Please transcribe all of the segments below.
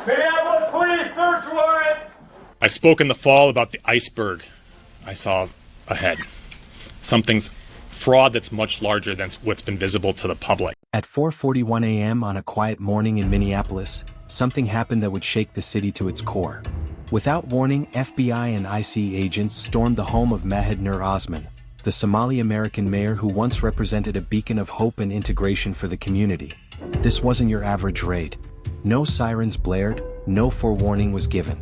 Minneapolis police, search warrant! I spoke in the fall about the iceberg I saw ahead. Something's fraud that's much larger than what's been visible to the public. At 4:41 a.m. on a quiet morning in Minneapolis, something happened that would shake the city to its core. Without warning, FBI and IC agents stormed the home of Mahed Nur Osman, the Somali-American mayor who once represented a beacon of hope and integration for the community. This wasn't your average raid. No sirens blared, no forewarning was given.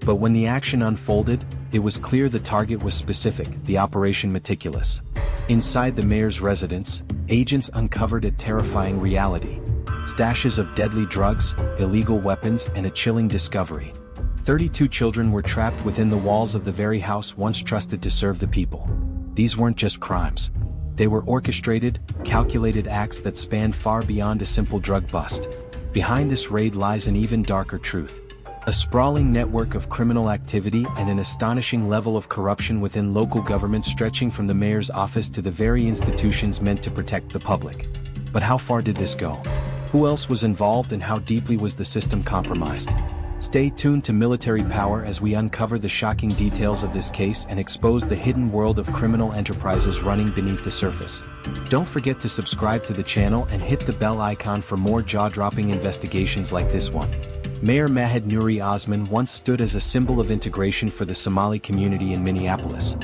But when the action unfolded, it was clear the target was specific, the operation meticulous. Inside the mayor's residence, agents uncovered a terrifying reality. Stashes of deadly drugs, illegal weapons, and a chilling discovery. 32 children were trapped within the walls of the very house once trusted to serve the people. These weren't just crimes. They were orchestrated, calculated acts that spanned far beyond a simple drug bust. Behind this raid lies an even darker truth. A sprawling network of criminal activity and an astonishing level of corruption within local government stretching from the mayor's office to the very institutions meant to protect the public. But how far did this go? Who else was involved and how deeply was the system compromised? Stay tuned to Military Power as we uncover the shocking details of this case and expose the hidden world of criminal enterprises running beneath the surface. Don't forget to subscribe to the channel and hit the bell icon for more jaw-dropping investigations like this one. Mayor Mahed Nur Osman once stood as a symbol of integration for the Somali community in Minneapolis.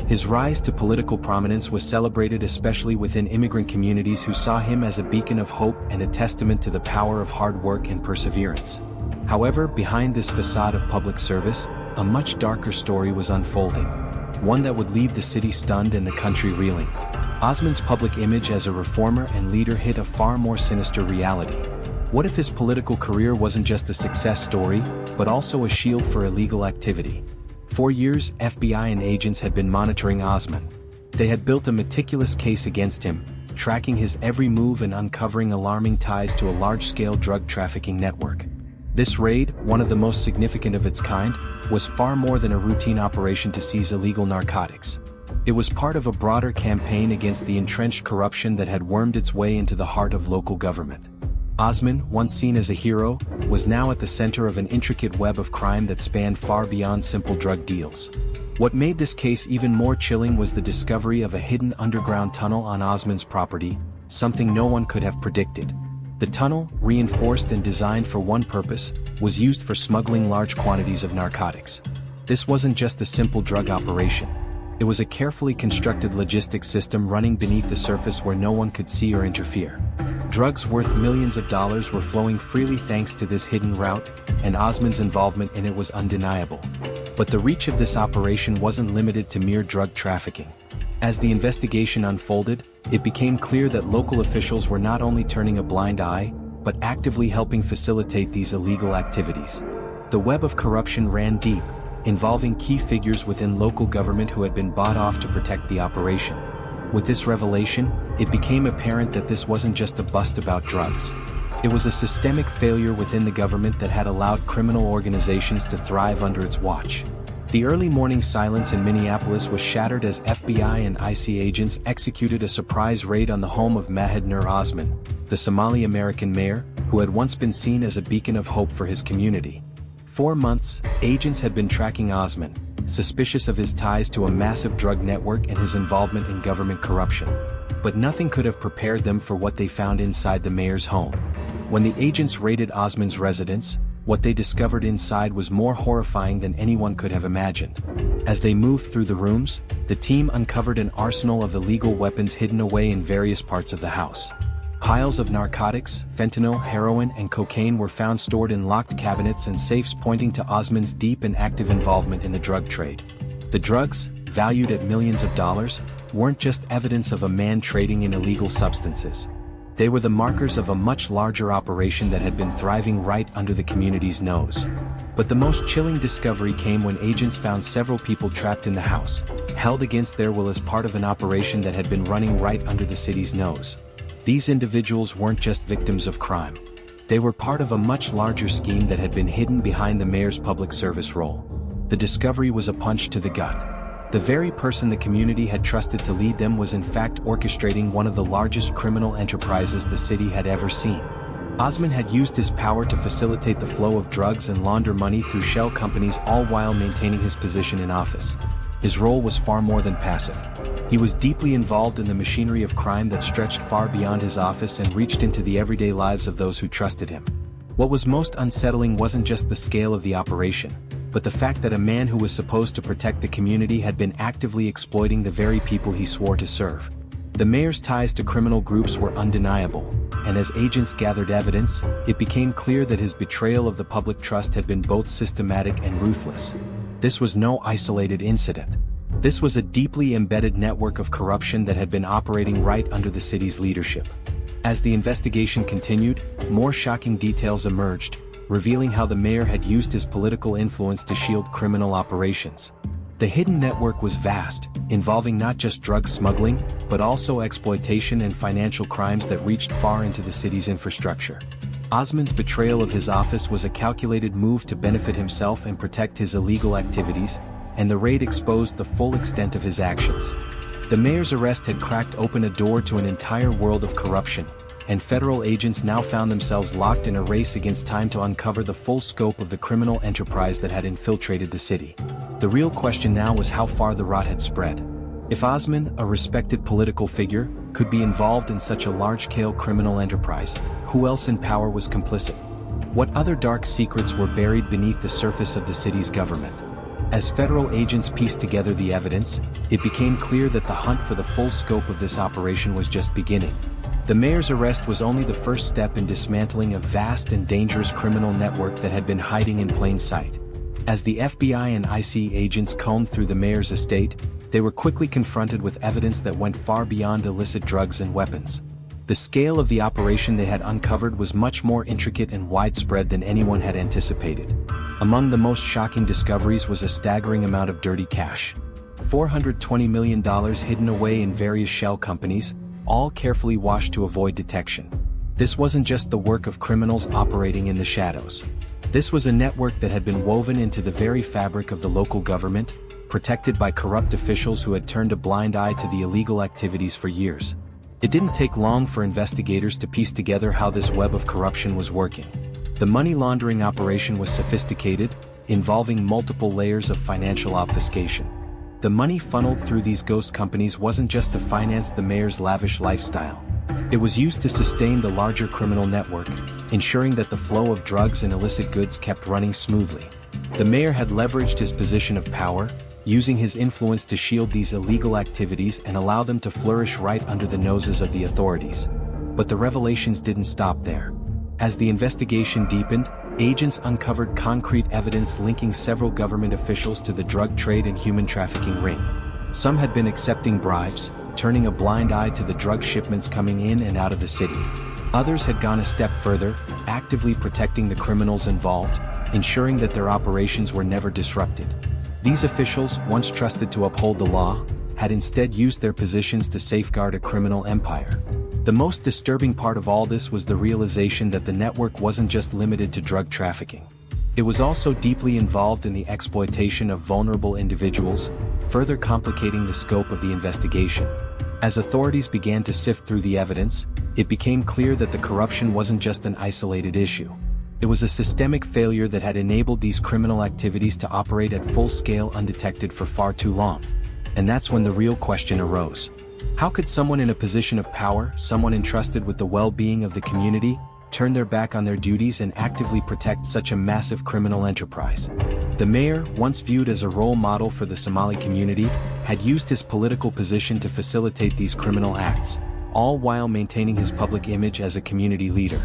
His rise to political prominence was celebrated especially within immigrant communities who saw him as a beacon of hope and a testament to the power of hard work and perseverance. However, behind this facade of public service, a much darker story was unfolding. One that would leave the city stunned and the country reeling. Osman's public image as a reformer and leader hid a far more sinister reality. What if his political career wasn't just a success story, but also a shield for illegal activity? For years, FBI and agents had been monitoring Osman. They had built a meticulous case against him, tracking his every move and uncovering alarming ties to a large-scale drug trafficking network. This raid, one of the most significant of its kind, was far more than a routine operation to seize illegal narcotics. It was part of a broader campaign against the entrenched corruption that had wormed its way into the heart of local government. Osman, once seen as a hero, was now at the center of an intricate web of crime that spanned far beyond simple drug deals. What made this case even more chilling was the discovery of a hidden underground tunnel on Osman's property, something no one could have predicted. The tunnel, reinforced and designed for one purpose, was used for smuggling large quantities of narcotics. This wasn't just a simple drug operation. It was a carefully constructed logistics system running beneath the surface where no one could see or interfere. Drugs worth millions of dollars were flowing freely thanks to this hidden route, and Osman's involvement in it was undeniable. But the reach of this operation wasn't limited to mere drug trafficking. As the investigation unfolded, it became clear that local officials were not only turning a blind eye, but actively helping facilitate these illegal activities. The web of corruption ran deep, involving key figures within local government who had been bought off to protect the operation. With this revelation, it became apparent that this wasn't just a bust about drugs. It was a systemic failure within the government that had allowed criminal organizations to thrive under its watch. The early morning silence in Minneapolis was shattered as FBI and IC agents executed a surprise raid on the home of Mahed Nur Osman, the Somali-American mayor, who had once been seen as a beacon of hope for his community. For months, agents had been tracking Osman, suspicious of his ties to a massive drug network and his involvement in government corruption. But nothing could have prepared them for what they found inside the mayor's home. When the agents raided Osman's residence, what they discovered inside was more horrifying than anyone could have imagined. As they moved through the rooms, the team uncovered an arsenal of illegal weapons hidden away in various parts of the house. Piles of narcotics, fentanyl, heroin, and cocaine were found stored in locked cabinets and safes, pointing to Osman's deep and active involvement in the drug trade. The drugs, valued at millions of dollars, weren't just evidence of a man trading in illegal substances. They were the markers of a much larger operation that had been thriving right under the community's nose. But the most chilling discovery came when agents found several people trapped in the house, held against their will as part of an operation that had been running right under the city's nose. These individuals weren't just victims of crime. They were part of a much larger scheme that had been hidden behind the mayor's public service role. The discovery was a punch to the gut. The very person the community had trusted to lead them was in fact orchestrating one of the largest criminal enterprises the city had ever seen. Osman had used his power to facilitate the flow of drugs and launder money through shell companies, all while maintaining his position in office. His role was far more than passive. He was deeply involved in the machinery of crime that stretched far beyond his office and reached into the everyday lives of those who trusted him. What was most unsettling wasn't just the scale of the operation, but the fact that a man who was supposed to protect the community had been actively exploiting the very people he swore to serve. The mayor's ties to criminal groups were undeniable, and as agents gathered evidence, it became clear that his betrayal of the public trust had been both systematic and ruthless. This was no isolated incident. This was a deeply embedded network of corruption that had been operating right under the city's leadership. As the investigation continued, more shocking details emerged, revealing how the mayor had used his political influence to shield criminal operations. The hidden network was vast, involving not just drug smuggling, but also exploitation and financial crimes that reached far into the city's infrastructure. Osman's betrayal of his office was a calculated move to benefit himself and protect his illegal activities, and the raid exposed the full extent of his actions. The mayor's arrest had cracked open a door to an entire world of corruption, and federal agents now found themselves locked in a race against time to uncover the full scope of the criminal enterprise that had infiltrated the city. The real question now was how far the rot had spread. If Osman, a respected political figure, could be involved in such a large-scale criminal enterprise, who else in power was complicit? What other dark secrets were buried beneath the surface of the city's government? As federal agents pieced together the evidence, it became clear that the hunt for the full scope of this operation was just beginning. The mayor's arrest was only the first step in dismantling a vast and dangerous criminal network that had been hiding in plain sight. As the FBI and IC agents combed through the mayor's estate, they were quickly confronted with evidence that went far beyond illicit drugs and weapons. The scale of the operation they had uncovered was much more intricate and widespread than anyone had anticipated. Among the most shocking discoveries was a staggering amount of dirty cash. $420 million hidden away in various shell companies, all carefully washed to avoid detection. This wasn't just the work of criminals operating in the shadows. This was a network that had been woven into the very fabric of the local government, protected by corrupt officials who had turned a blind eye to the illegal activities for years. It didn't take long for investigators to piece together how this web of corruption was working. The money laundering operation was sophisticated, involving multiple layers of financial obfuscation. The money funneled through these ghost companies wasn't just to finance the mayor's lavish lifestyle. It was used to sustain the larger criminal network, ensuring that the flow of drugs and illicit goods kept running smoothly. The mayor had leveraged his position of power, using his influence to shield these illegal activities and allow them to flourish right under the noses of the authorities. But the revelations didn't stop there. As the investigation deepened, agents uncovered concrete evidence linking several government officials to the drug trade and human trafficking ring. Some had been accepting bribes, turning a blind eye to the drug shipments coming in and out of the city. Others had gone a step further, actively protecting the criminals involved, ensuring that their operations were never disrupted. These officials, once trusted to uphold the law, had instead used their positions to safeguard a criminal empire. The most disturbing part of all this was the realization that the network wasn't just limited to drug trafficking. It was also deeply involved in the exploitation of vulnerable individuals, further complicating the scope of the investigation. As authorities began to sift through the evidence, it became clear that the corruption wasn't just an isolated issue. It was a systemic failure that had enabled these criminal activities to operate at full scale undetected for far too long. And that's when the real question arose. How could someone in a position of power, someone entrusted with the well-being of the community, turn their back on their duties and actively protect such a massive criminal enterprise? The mayor, once viewed as a role model for the Somali community, had used his political position to facilitate these criminal acts, all while maintaining his public image as a community leader.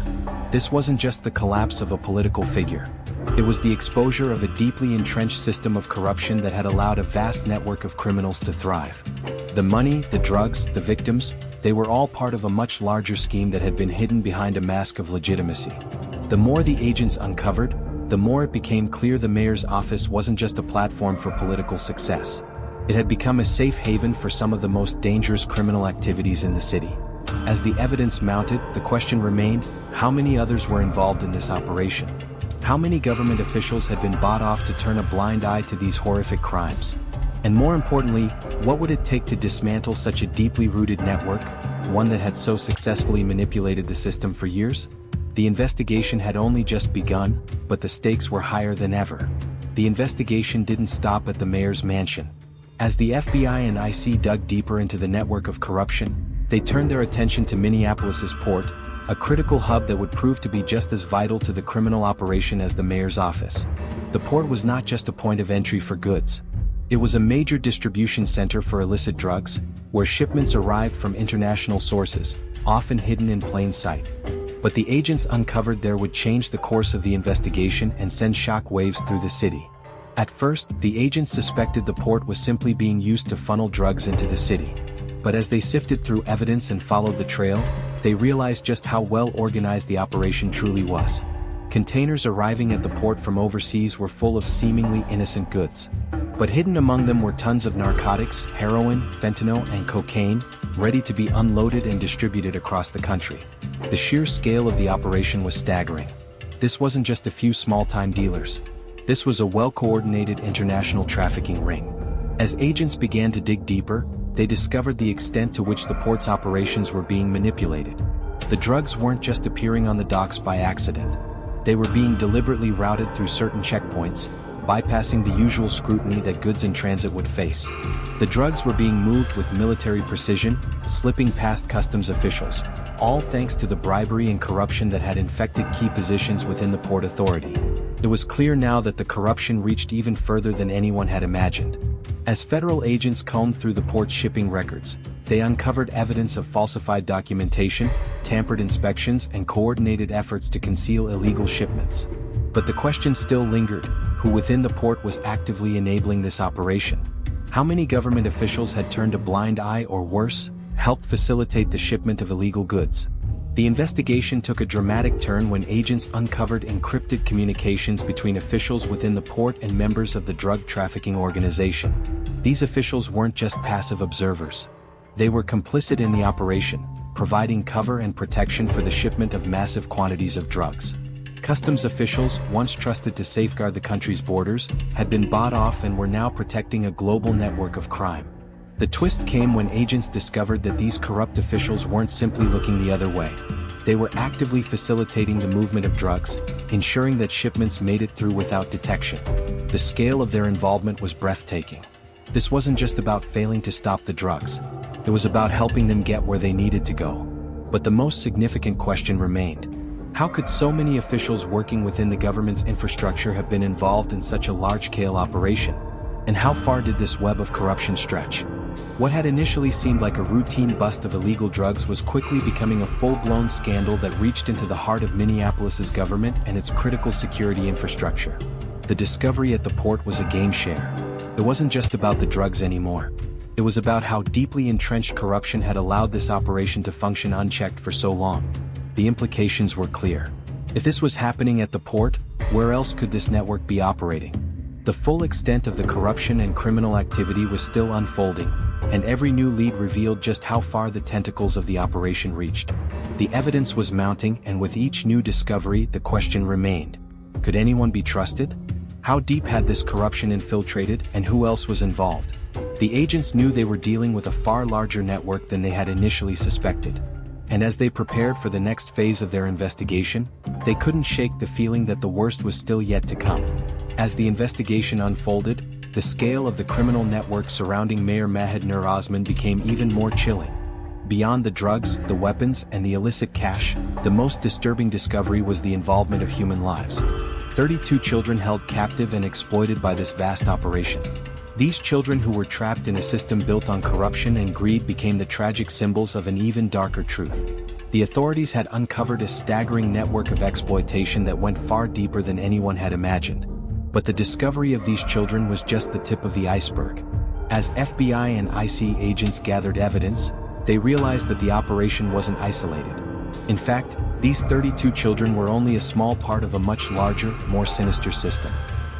This wasn't just the collapse of a political figure. It was the exposure of a deeply entrenched system of corruption that had allowed a vast network of criminals to thrive. The money, the drugs, the victims, they were all part of a much larger scheme that had been hidden behind a mask of legitimacy. The more the agents uncovered, the more it became clear the mayor's office wasn't just a platform for political success. It had become a safe haven for some of the most dangerous criminal activities in the city. As the evidence mounted, the question remained, how many others were involved in this operation? How many government officials had been bought off to turn a blind eye to these horrific crimes? And more importantly, what would it take to dismantle such a deeply rooted network, one that had so successfully manipulated the system for years? The investigation had only just begun, but the stakes were higher than ever. The investigation didn't stop at the mayor's mansion. As the FBI and IC dug deeper into the network of corruption, they turned their attention to Minneapolis's port, a critical hub that would prove to be just as vital to the criminal operation as the mayor's office. The port was not just a point of entry for goods. It was a major distribution center for illicit drugs, where shipments arrived from international sources, often hidden in plain sight. But the agents uncovered there would change the course of the investigation and send shock waves through the city. At first, the agents suspected the port was simply being used to funnel drugs into the city. But as they sifted through evidence and followed the trail, they realized just how well organized the operation truly was. Containers arriving at the port from overseas were full of seemingly innocent goods. But hidden among them were tons of narcotics, heroin, fentanyl, and cocaine, ready to be unloaded and distributed across the country. The sheer scale of the operation was staggering. This wasn't just a few small-time dealers. This was a well-coordinated international trafficking ring. As agents began to dig deeper, they discovered the extent to which the port's operations were being manipulated. The drugs weren't just appearing on the docks by accident. They were being deliberately routed through certain checkpoints, bypassing the usual scrutiny that goods in transit would face. The drugs were being moved with military precision, slipping past customs officials, all thanks to the bribery and corruption that had infected key positions within the Port Authority. It was clear now that the corruption reached even further than anyone had imagined. As federal agents combed through the port's shipping records, they uncovered evidence of falsified documentation, tampered inspections, and coordinated efforts to conceal illegal shipments. But the question still lingered: who within the port was actively enabling this operation? How many government officials had turned a blind eye or worse, helped facilitate the shipment of illegal goods? The investigation took a dramatic turn when agents uncovered encrypted communications between officials within the port and members of the drug trafficking organization. These officials weren't just passive observers. They were complicit in the operation, providing cover and protection for the shipment of massive quantities of drugs. Customs officials, once trusted to safeguard the country's borders, had been bought off and were now protecting a global network of crime. The twist came when agents discovered that these corrupt officials weren't simply looking the other way. They were actively facilitating the movement of drugs, ensuring that shipments made it through without detection. The scale of their involvement was breathtaking. This wasn't just about failing to stop the drugs. It was about helping them get where they needed to go. But the most significant question remained: how could so many officials working within the government's infrastructure have been involved in such a large-scale operation? And how far did this web of corruption stretch? What had initially seemed like a routine bust of illegal drugs was quickly becoming a full-blown scandal that reached into the heart of Minneapolis's government and its critical security infrastructure. The discovery at the port was a game-changer. It wasn't just about the drugs anymore. It was about how deeply entrenched corruption had allowed this operation to function unchecked for so long. The implications were clear. If this was happening at the port, where else could this network be operating? The full extent of the corruption and criminal activity was still unfolding, and every new lead revealed just how far the tentacles of the operation reached. The evidence was mounting, and with each new discovery, the question remained: could anyone be trusted? How deep had this corruption infiltrated, and who else was involved? The agents knew they were dealing with a far larger network than they had initially suspected. And as they prepared for the next phase of their investigation, they couldn't shake the feeling that the worst was still yet to come. As the investigation unfolded, the scale of the criminal network surrounding Mayor Mahad Nur Osman became even more chilling. Beyond the drugs, the weapons, and the illicit cash, the most disturbing discovery was the involvement of human lives. 32 children held captive and exploited by this vast operation. These children who were trapped in a system built on corruption and greed became the tragic symbols of an even darker truth. The authorities had uncovered a staggering network of exploitation that went far deeper than anyone had imagined. But the discovery of these children was just the tip of the iceberg. As FBI and IC agents gathered evidence, they realized that the operation wasn't isolated. In fact, these 32 children were only a small part of a much larger, more sinister system.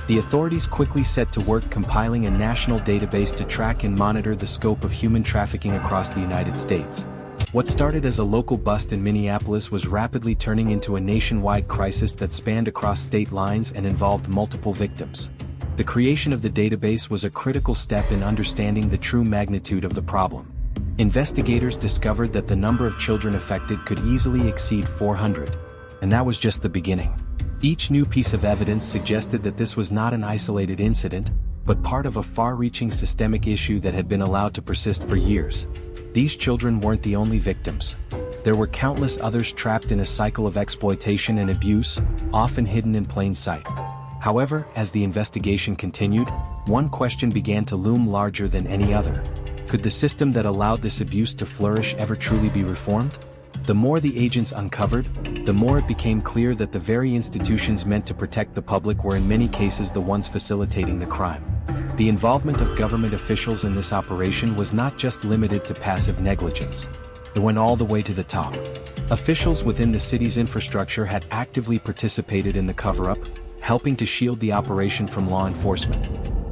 The authorities quickly set to work compiling a national database to track and monitor the scope of human trafficking across the United States. What started as a local bust in Minneapolis was rapidly turning into a nationwide crisis that spanned across state lines and involved multiple victims. The creation of the database was a critical step in understanding the true magnitude of the problem. Investigators discovered that the number of children affected could easily exceed 400. And that was just the beginning. Each new piece of evidence suggested that this was not an isolated incident, but part of a far-reaching systemic issue that had been allowed to persist for years. These children weren't the only victims. There were countless others trapped in a cycle of exploitation and abuse, often hidden in plain sight. However, as the investigation continued, one question began to loom larger than any other. Could the system that allowed this abuse to flourish ever truly be reformed? The more the agents uncovered, the more it became clear that the very institutions meant to protect the public were in many cases the ones facilitating the crime. The involvement of government officials in this operation was not just limited to passive negligence. It went all the way to the top. Officials within the city's infrastructure had actively participated in the cover-up, helping to shield the operation from law enforcement.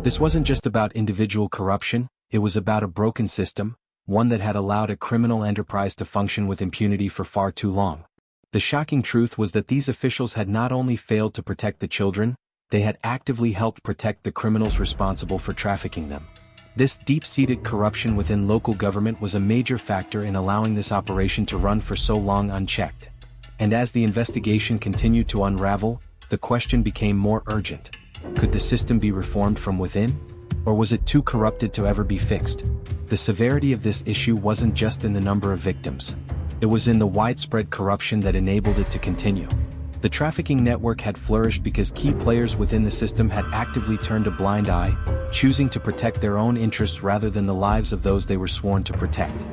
This wasn't just about individual corruption, it was about a broken system, one that had allowed a criminal enterprise to function with impunity for far too long. The shocking truth was that these officials had not only failed to protect the children, they had actively helped protect the criminals responsible for trafficking them. This deep-seated corruption within local government was a major factor in allowing this operation to run for so long unchecked. And as the investigation continued to unravel, the question became more urgent. Could the system be reformed from within? Or was it too corrupted to ever be fixed? The severity of this issue wasn't just in the number of victims. It was in the widespread corruption that enabled it to continue. The trafficking network had flourished because key players within the system had actively turned a blind eye, choosing to protect their own interests rather than the lives of those they were sworn to protect.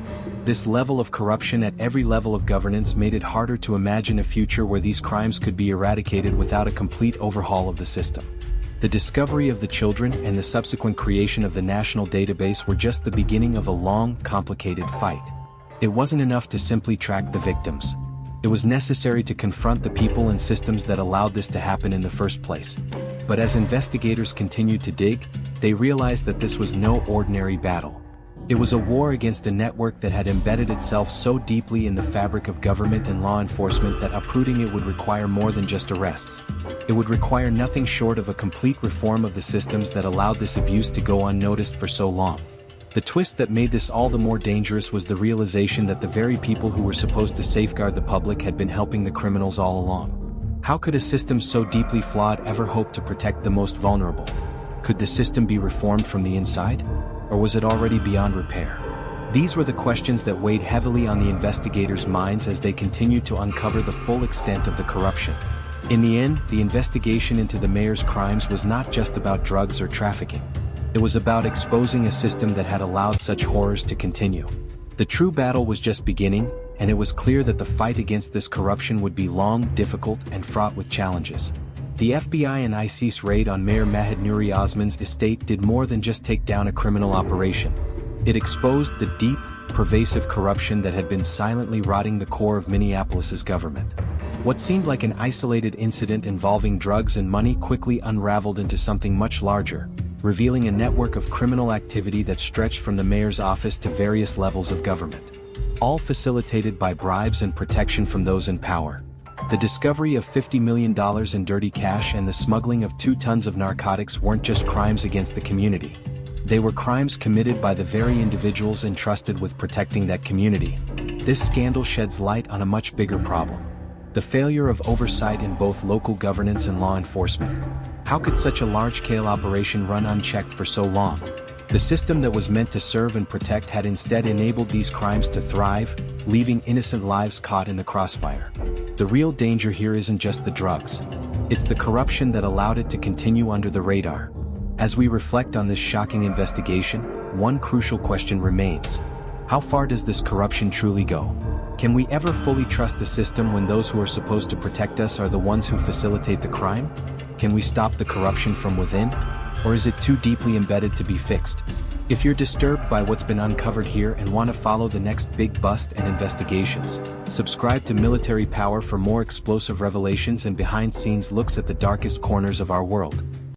This level of corruption at every level of governance made it harder to imagine a future where these crimes could be eradicated without a complete overhaul of the system. The discovery of the children and the subsequent creation of the national database were just the beginning of a long, complicated fight. It wasn't enough to simply track the victims. It was necessary to confront the people and systems that allowed this to happen in the first place. But as investigators continued to dig, they realized that this was no ordinary battle. It was a war against a network that had embedded itself so deeply in the fabric of government and law enforcement that uprooting it would require more than just arrests. It would require nothing short of a complete reform of the systems that allowed this abuse to go unnoticed for so long. The twist that made this all the more dangerous was the realization that the very people who were supposed to safeguard the public had been helping the criminals all along. How could a system so deeply flawed ever hope to protect the most vulnerable? Could the system be reformed from the inside? Or was it already beyond repair? These were the questions that weighed heavily on the investigators' minds as they continued to uncover the full extent of the corruption. In the end, the investigation into the mayor's crimes was not just about drugs or trafficking. It was about exposing a system that had allowed such horrors to continue. The true battle was just beginning, and it was clear that the fight against this corruption would be long, difficult, and fraught with challenges. The FBI and ICE's raid on Mayor Mahed Nuri Osman's estate did more than just take down a criminal operation. It exposed the deep, pervasive corruption that had been silently rotting the core of Minneapolis's government. What seemed like an isolated incident involving drugs and money quickly unraveled into something much larger, revealing a network of criminal activity that stretched from the mayor's office to various levels of government, all facilitated by bribes and protection from those in power. The discovery of $50 million in dirty cash and the smuggling of 2 tons of narcotics weren't just crimes against the community. They were crimes committed by the very individuals entrusted with protecting that community. This scandal sheds light on a much bigger problem: the failure of oversight in both local governance and law enforcement. How could such a large-scale operation run unchecked for so long? The system that was meant to serve and protect had instead enabled these crimes to thrive, leaving innocent lives caught in the crossfire. The real danger here isn't just the drugs. It's the corruption that allowed it to continue under the radar. As we reflect on this shocking investigation, one crucial question remains: how far does this corruption truly go? Can we ever fully trust a system when those who are supposed to protect us are the ones who facilitate the crime? Can we stop the corruption from within? Or is it too deeply embedded to be fixed? If you're disturbed by what's been uncovered here and want to follow the next big bust and investigations, subscribe to Military Power for more explosive revelations and behind-scenes looks at the darkest corners of our world.